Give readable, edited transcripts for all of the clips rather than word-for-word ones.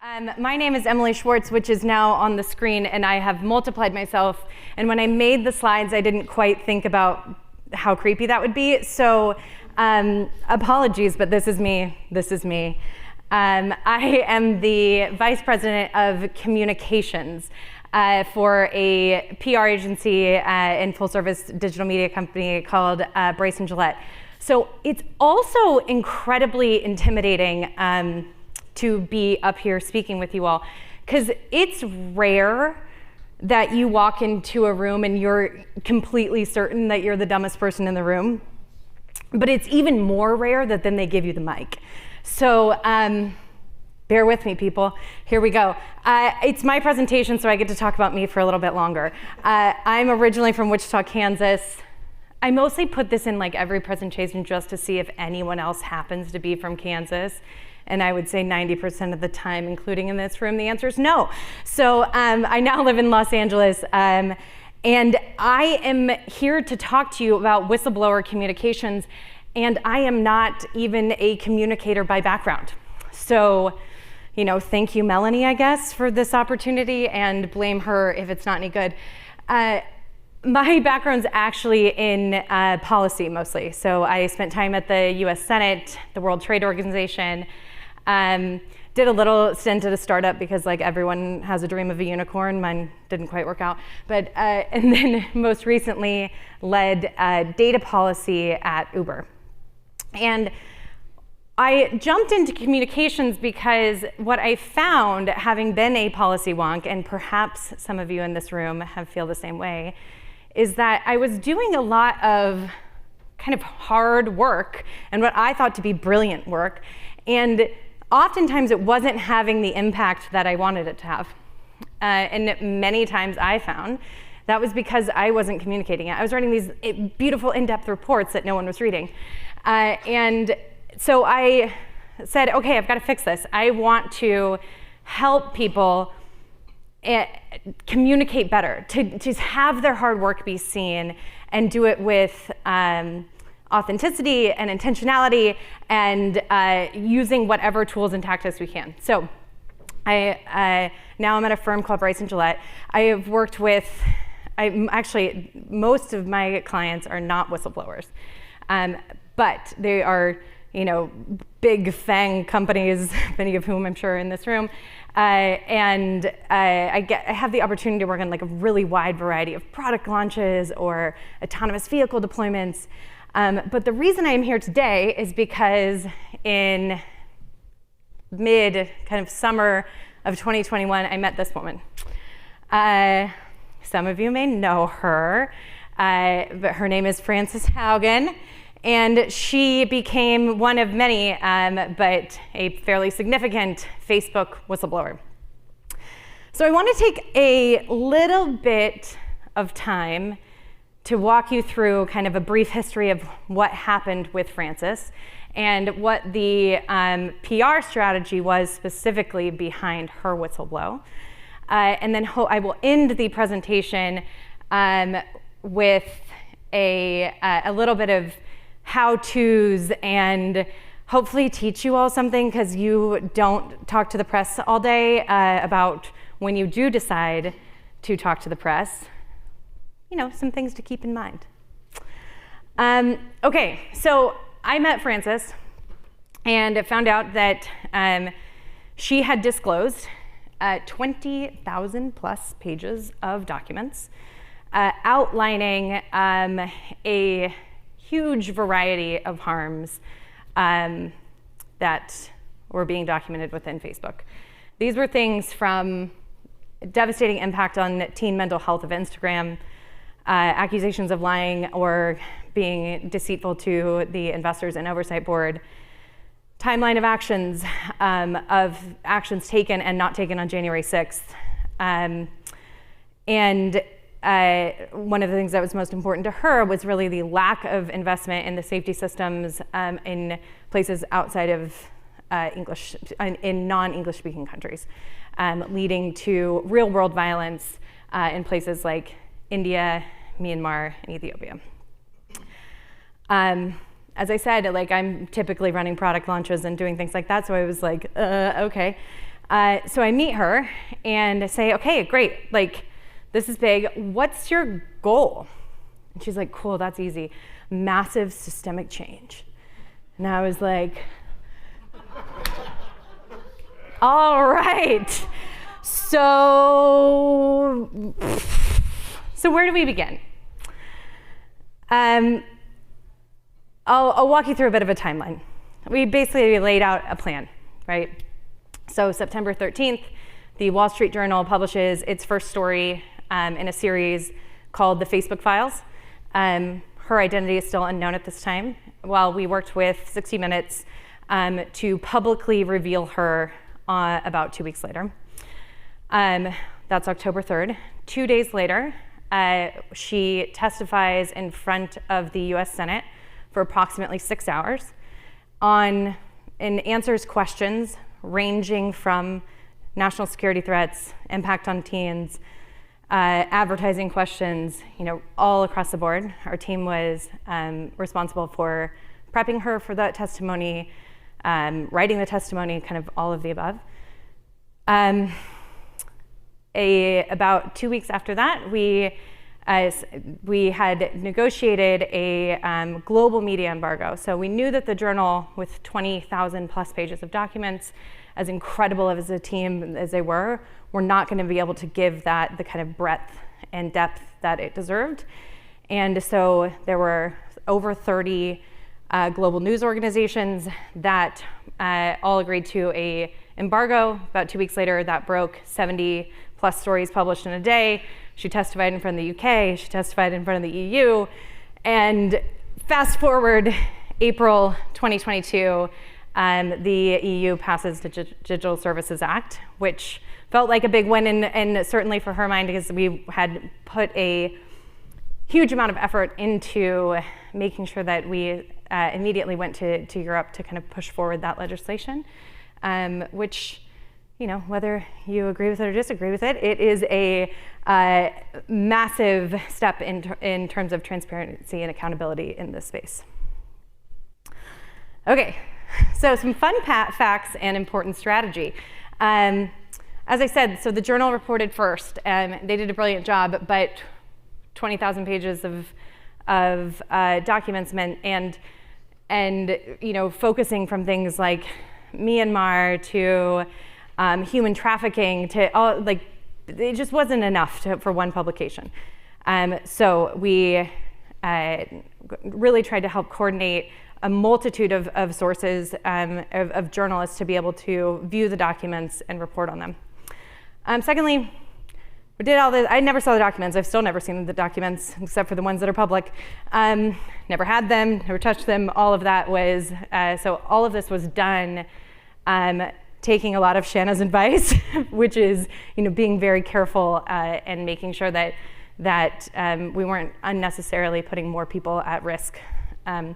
My name is Emily Schwartz, which is now on the screen, and I have multiplied myself. And when I made the slides, I didn't quite think about how creepy that would be. So apologies, but this is me. This is me. I am the Vice President of Communications for a PR agency and full-service digital media company called Bryson, Gilette. So it's also incredibly intimidating to be up here speaking with you all, because it's rare that you walk into a room and you're completely certain that you're the dumbest person in the room. But it's even more rare that then they give you the mic. So bear with me, people. Here we go. It's my presentation, so I get to talk about me for a little bit longer. I'm originally from Wichita, Kansas. I mostly put this in like every presentation just to see if anyone else happens to be from Kansas. And I would say 90% of the time, including in this room, the answer is no. So I now live in Los Angeles. And I am here to talk to you about whistleblower communications. And I am not even a communicator by background. So, you know, thank you, Melanie, I guess, for this opportunity, and blame her if it's not any good. My background's actually in policy mostly. So I spent time at the US Senate, the World Trade Organization, did a little stint at a startup because like everyone has a dream of a unicorn. Mine didn't quite work out. But and then most recently led data policy at Uber. And I jumped into communications because what I found, having been a policy wonk, and perhaps some of you in this room feel the same way, is that I was doing a lot of kind of hard work and what I thought to be brilliant work. And oftentimes it wasn't having the impact that I wanted it to have. And many times I found that was because I wasn't communicating it. I was writing these beautiful in-depth reports that no one was reading. And so I said, okay, I've got to fix this. I want to help people communicate better, to have their hard work be seen and do it with authenticity and intentionality and using whatever tools and tactics we can. So now I'm at a firm called Bryson Gilette. I have worked with, actually, most of my clients are not whistleblowers, but they are, you know, big FANG companies, many of whom I'm sure are in this room. And I have the opportunity to work on like a really wide variety of product launches or autonomous vehicle deployments. But the reason I'm here today is because in kind of summer of 2021, I met this woman. Some of you may know her, but her name is Frances Haugen. And she became one of many, but a fairly significant Facebook whistleblower. So I want to take a little bit of time to walk you through kind of a brief history of what happened with Frances and what the PR strategy was specifically behind her whistleblow. And then I will end the presentation with a little bit of how-tos and hopefully teach you all something, because you don't talk to the press all day, about when you do decide to talk to the press, you know, some things to keep in mind. Okay, so I met Frances and found out that she had disclosed 20,000 plus pages of documents outlining a huge variety of harms that were being documented within Facebook. These were things from devastating impact on teen mental health of Instagram, accusations of lying or being deceitful to the investors and oversight board, timeline of actions taken and not taken on January 6th. And one of the things that was most important to her was really the lack of investment in the safety systems in places outside of English, in non-English speaking countries, leading to real world violence in places like India, Myanmar, and Ethiopia. As I said, like, I'm typically running product launches and doing things like that, so I was like, okay. So I meet her and I say, okay, great, like, this is big. What's your goal? And she's like, cool, that's easy. Massive systemic change. And I was like, all right. So where do we begin? I'll walk you through a bit of a timeline. We basically laid out a plan, right? So September 13th, the Wall Street Journal publishes its first story in a series called The Facebook Files. Her identity is still unknown at this time, while we worked with 60 Minutes to publicly reveal her about 2 weeks later. That's October 3rd. 2 days later, she testifies in front of the US Senate for approximately 6 hours and answers questions ranging from national security threats, impact on teens, advertising questions, all across the board. Our team was responsible for prepping her for that testimony, writing the testimony, kind of all of the above. About 2 weeks after that, we had negotiated a global media embargo. So we knew that the journal, with 20,000 plus pages of documents, as incredible as a team as they were not going to be able to give that the kind of breadth and depth that it deserved. And so there were over 30 global news organizations that all agreed to a embargo. About 2 weeks later, that broke. 70 plus stories published in a day. She testified in front of the UK, she testified in front of the EU, and fast forward April 2022, the EU passes the Digital Services Act, which felt like a big win, and certainly for her mind, because we had put a huge amount of effort into making sure that we immediately went to Europe to kind of push forward that legislation, which, whether you agree with it or disagree with it, it is a massive step in terms of transparency and accountability in this space. Okay, so some fun facts and important strategy. As I said, so the journal reported first, and they did a brilliant job, but 20,000 pages of documents meant, and focusing from things like Myanmar to human trafficking to all, like, it just wasn't enough for one publication. So we really tried to help coordinate a multitude of sources of journalists to be able to view the documents and report on them. Secondly, we did all this. I never saw the documents. I've still never seen the documents, except for the ones that are public. Never had them, never touched them. All of that was, so all of this was done taking a lot of Shanna's advice, which is, being very careful and making sure that we weren't unnecessarily putting more people at risk. And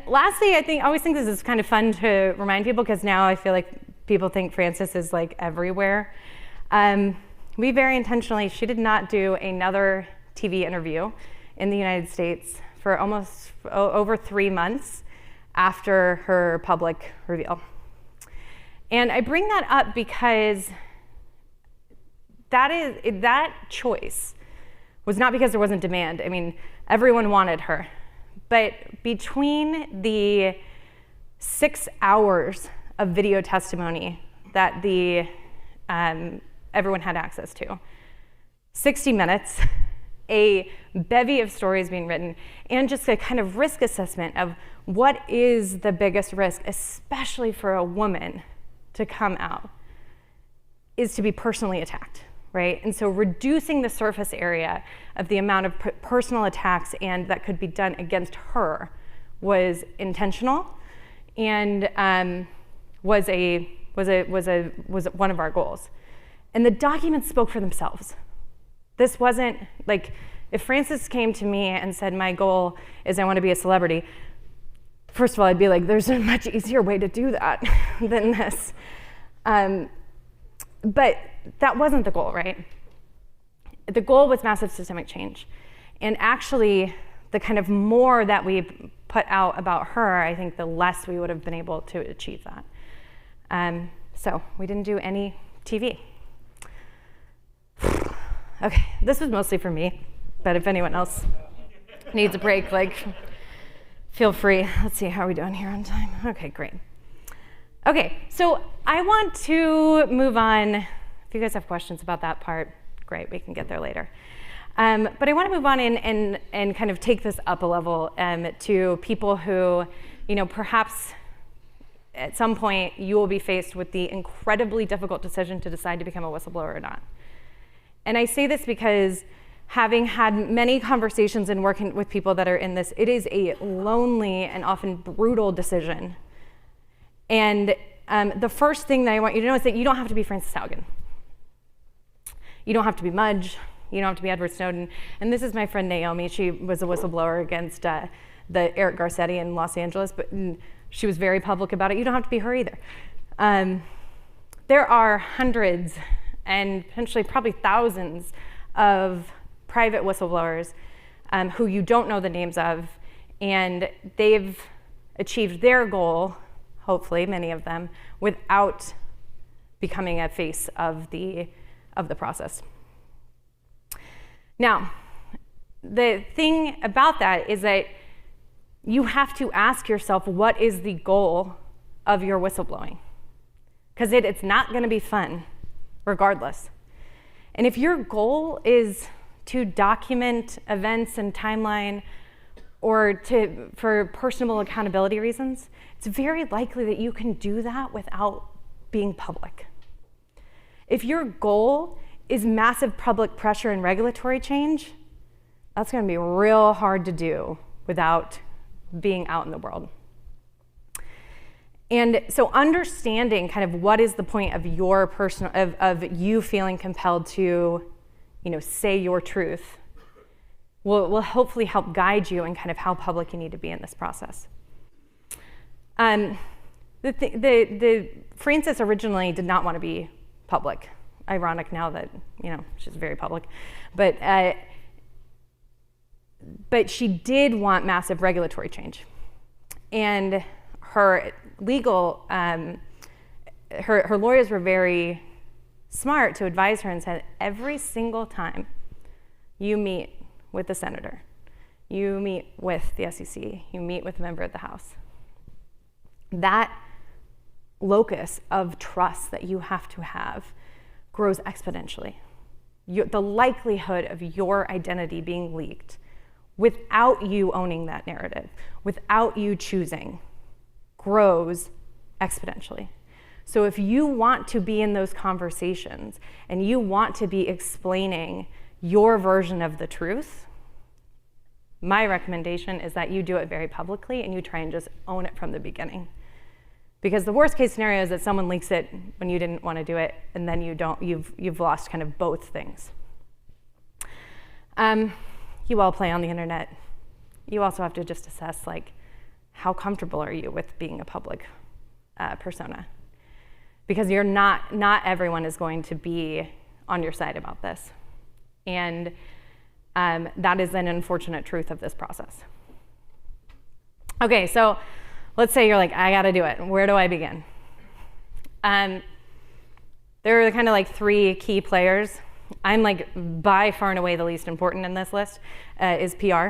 lastly, I always think this is kind of fun to remind people, because now I feel like people think Frances is like everywhere. We very intentionally, she did not do another TV interview in the United States for almost over 3 months after her public reveal. And I bring that up because that choice was not because there wasn't demand. I mean, everyone wanted her. But between the 6 hours of video testimony that everyone had access to, 60 Minutes, a bevy of stories being written, and just a kind of risk assessment of what is the biggest risk, especially for a woman to come out, is to be personally attacked, right? And so reducing the surface area of the amount of personal attacks and that could be done against her was intentional, and was one of our goals. And the documents spoke for themselves. This wasn't like, if Frances came to me and said, my goal is I want to be a celebrity, first of all, I'd be like, there's a much easier way to do that than this. But that wasn't the goal, right? The goal was massive systemic change. And actually, the kind of more that we put out about her, I think the less we would have been able to achieve that. So we didn't do any TV. Okay, this was mostly for me, but if anyone else needs a break, like, feel free. Let's see, how are we doing here on time? Okay, great. Okay, so I want to move on. If you guys have questions about that part, great, we can get there later. But I want to move on and kind of take this up a level to people who, perhaps at some point you will be faced with the incredibly difficult decision to decide to become a whistleblower or not. And I say this because having had many conversations and working with people that are in this, it is a lonely and often brutal decision. And the first thing that I want you to know is that you don't have to be Frances Haugen. You don't have to be Mudge. You don't have to be Edward Snowden. And this is my friend Naomi. She was a whistleblower against the Eric Garcetti in Los Angeles, but she was very public about it. You don't have to be her either. There are hundreds and potentially probably thousands of private whistleblowers who you don't know the names of, and they've achieved their goal, hopefully many of them, without becoming a face of the process. Now, the thing about that is that you have to ask yourself, what is the goal of your whistleblowing? Because it's not going to be fun, regardless. And if your goal is to document events and timeline, or for personal accountability reasons, it's very likely that you can do that without being public. If your goal is massive public pressure and regulatory change, that's going to be real hard to do without being out in the world. And so understanding kind of what is the point of your personal, of you feeling compelled to, say your truth will hopefully help guide you in kind of how public you need to be in this process. The Frances originally did not want to be public. Ironic now that, she's very public. But she did want massive regulatory change. And her legal, her lawyers were very smart to advise her and said, every single time you meet with the senator, you meet with the SEC, you meet with a member of the House, that locus of trust that you have to have grows exponentially. The likelihood of your identity being leaked without you owning that narrative, without you choosing, grows exponentially. So if you want to be in those conversations and you want to be explaining your version of the truth, my recommendation is that you do it very publicly and you try and just own it from the beginning. Because the worst case scenario is that someone leaks it when you didn't want to do it, and then you've lost kind of both things. You all play on the internet. You also have to just assess, how comfortable are you with being a public persona? Because not everyone is going to be on your side about this. And that is an unfortunate truth of this process. Okay, so let's say you're like, I gotta do it. Where do I begin? There are kind of three key players. I'm by far and away the least important in this list is PR.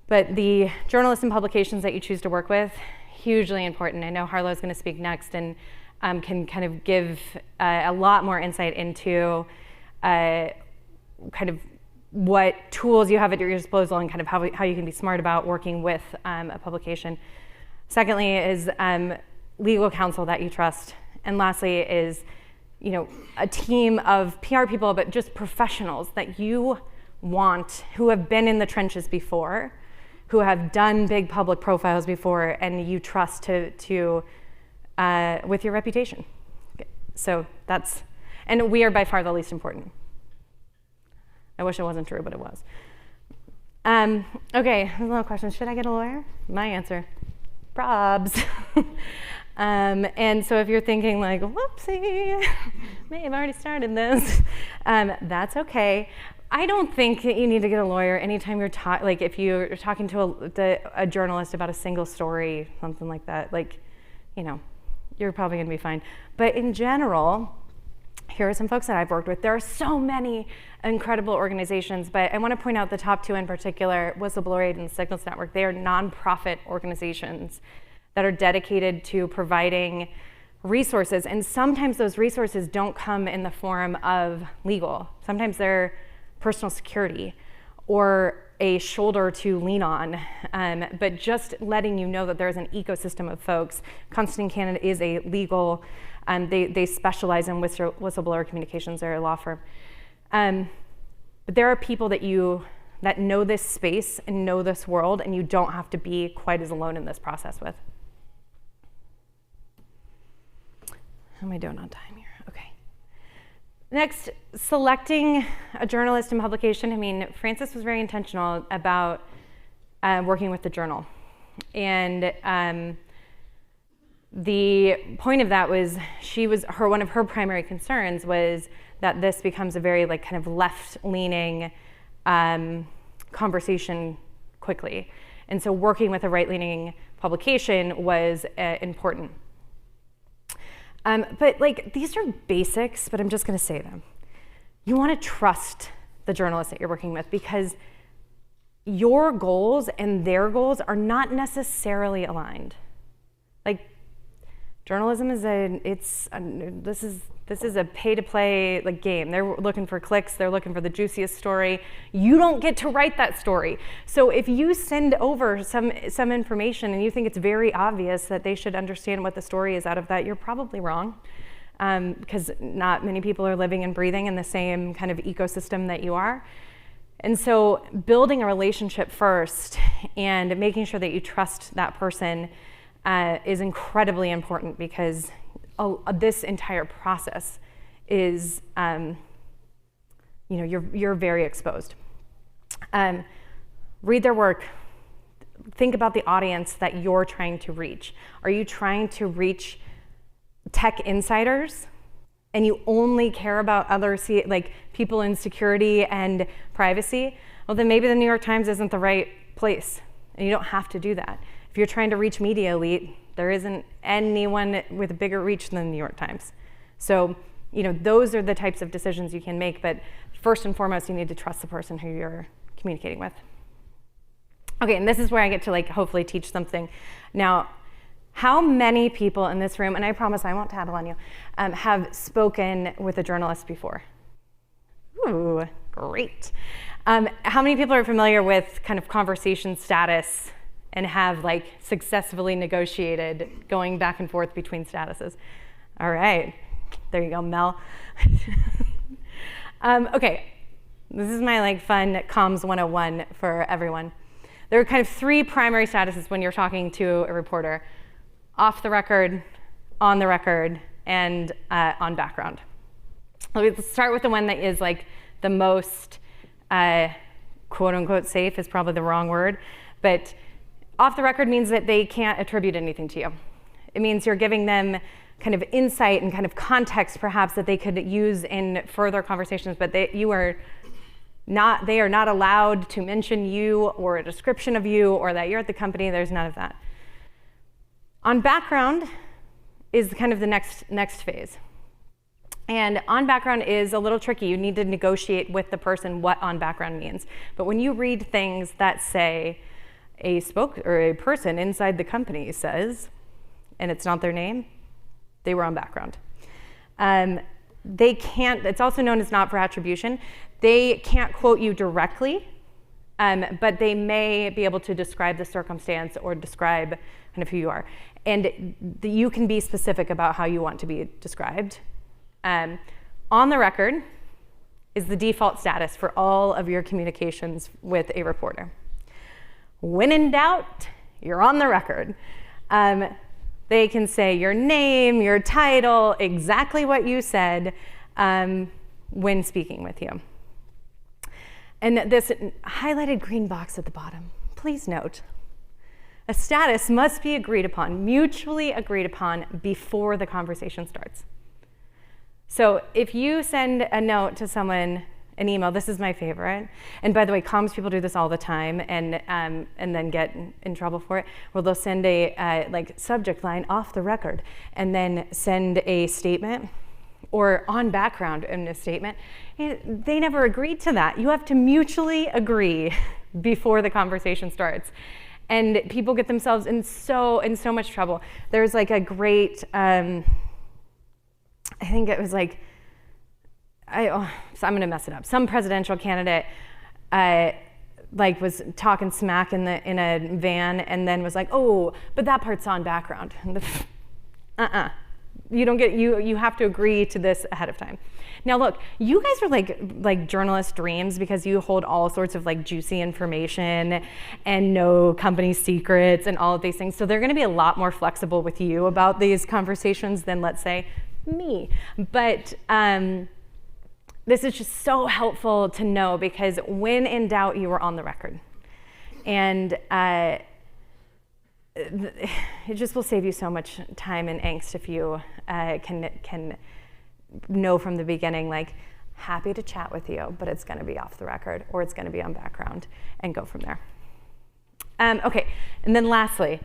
But the journalists and publications that you choose to work with, hugely important. I know Harlow's gonna speak next and can kind of give a lot more insight into kind of what tools you have at your disposal and kind of how you can be smart about working with a publication. Secondly is legal counsel that you trust. And lastly is, a team of PR people, but just professionals that you want, who have been in the trenches before, who have done big public profiles before, and you trust to with your reputation. So and we are by far the least important. I wish it wasn't true, but it was. Okay, a little question. Should I get a lawyer? My answer, probs. And so if you're thinking whoopsie, may have already started this, that's okay. I don't think that you need to get a lawyer anytime you're if you're talking to a journalist about a single story, something like that. you're probably gonna be fine. But in general, here are some folks that I've worked with. There are so many incredible organizations, but I want to point out the top two in particular, Whistleblower and Signals Network. They are nonprofit organizations that are dedicated to providing resources, and sometimes those resources don't come in the form of legal. Sometimes they're personal security or a shoulder to lean on, but just letting you know that there's an ecosystem of folks. Constantine Canada is a legal, they specialize in whistleblower communications. They're a law firm. But there are people that know this space and know this world, and you don't have to be quite as alone in this process with. How am I doing on time here? Okay. Next, selecting a journalist and publication. I mean, Frances was very intentional about working with the journal. And the point of that was one of her primary concerns was that this becomes a very kind of left-leaning conversation quickly. And so working with a right-leaning publication was important. But these are basics, but I'm just gonna say them. You wanna trust the journalist that you're working with, because your goals and their goals are not necessarily aligned. Journalism is this is a pay-to-play game. They're looking for clicks, they're looking for the juiciest story. You don't get to write that story. So if you send over some information and you think it's very obvious that they should understand what the story is out of that, you're probably wrong, because not many people are living and breathing in the same kind of ecosystem that you are. And so building a relationship first and making sure that you trust that person is incredibly important, because this entire process is, you're very exposed. Read their work. Think about the audience that you're trying to reach. Are you trying to reach tech insiders, and you only care about other people in security and privacy? Well, then maybe the New York Times isn't the right place, and you don't have to do that. If you're trying to reach media elite, there isn't anyone with a bigger reach than the New York Times. So, those are the types of decisions you can make, but first and foremost, you need to trust the person who you're communicating with. Okay, and this is where I get to hopefully teach something. Now, how many people in this room, and I promise I won't tattle on you, have spoken with a journalist before? Ooh, great. How many people are familiar with kind of conversation status and have successfully negotiated going back and forth between statuses? All right, there you go, Mel. Okay, this is my fun comms 101 for everyone. There are kind of three primary statuses when you're talking to a reporter: off the record, on the record, and on background. Let's start with the one that is the most quote unquote safe, is probably the wrong word, but off the record means that they can't attribute anything to you. It means you're giving them kind of insight and kind of context perhaps that they could use in further conversations, but they are not allowed to mention you or a description of you or that you're at the company. There's none of that. On background is kind of the next phase. And on background is a little tricky. You need to negotiate with the person what on background means. But when you read things that say a person inside the company says, and it's not their name, they were on background. They can't, it's also known as not for attribution. They can't quote you directly, but they may be able to describe the circumstance or describe kind of who you are. And you can be specific about how you want to be described. On the record is the default status for all of your communications with a reporter. When in doubt, you're on the record. They can say your name, your title, exactly what you said when speaking with you. And this highlighted green box at the bottom, please note, a status must be agreed upon, mutually agreed upon, before the conversation starts. So if you send a note to someone an email. This is my favorite. And by the way, comms people do this all the time and then get in trouble for it. Where they'll send a like subject line off the record and then send a statement or on background in a statement. And they never agreed to that. You have to mutually agree before the conversation starts. And people get themselves in so much trouble. There's like a great, I think it was like, so I'm gonna mess it up. Some presidential candidate like was talking smack in a van and then was like, oh, but that part's on background. You don't get, you have to agree to this ahead of time. Now look, you guys are like journalist dreams because you hold all sorts of like juicy information and know company secrets and all of these things. So they're gonna be a lot more flexible with you about these conversations than, let's say, me. But this is just so helpful to know because when in doubt, you are on the record. And it just will save you so much time and angst if you can know from the beginning, like, happy to chat with you, but it's gonna be off the record or it's gonna be on background, and go from there. Okay, and then lastly,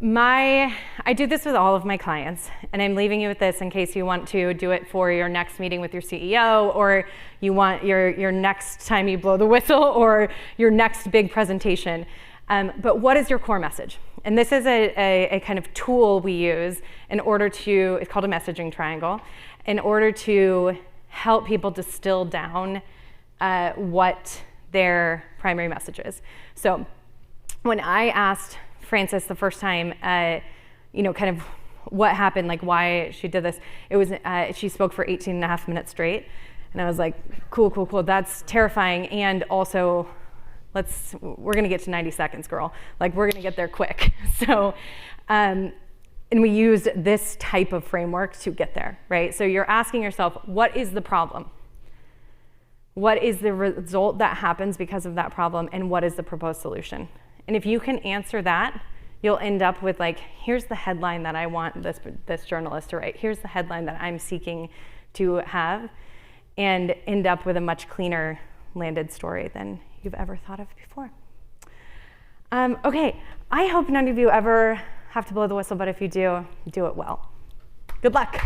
I do this with all of my clients, and I'm leaving you with this in case you want to do it for your next meeting with your CEO, or you want your next time you blow the whistle, or your next big presentation. But what is your core message? And this is a kind of tool we use in order to, it's called a messaging triangle, in order to help people distill down what their primary message is. So when I asked Frances the first time, kind of what happened, like why she did this, it was, she spoke for 18 and a half minutes straight. And I was like, cool, that's terrifying. And also, we're gonna get to 90 seconds, girl. Like, we're gonna get there quick. So, and we used this type of framework to get there, right? So you're asking yourself, what is the problem? What is the result that happens because of that problem? And what is the proposed solution? And if you can answer that, you'll end up with like, here's the headline that I want this journalist to write. Here's the headline that I'm seeking to have, and end up with a much cleaner landed story than you've ever thought of before. Okay, I hope none of you ever have to blow the whistle, but if you do, do it well. Good luck.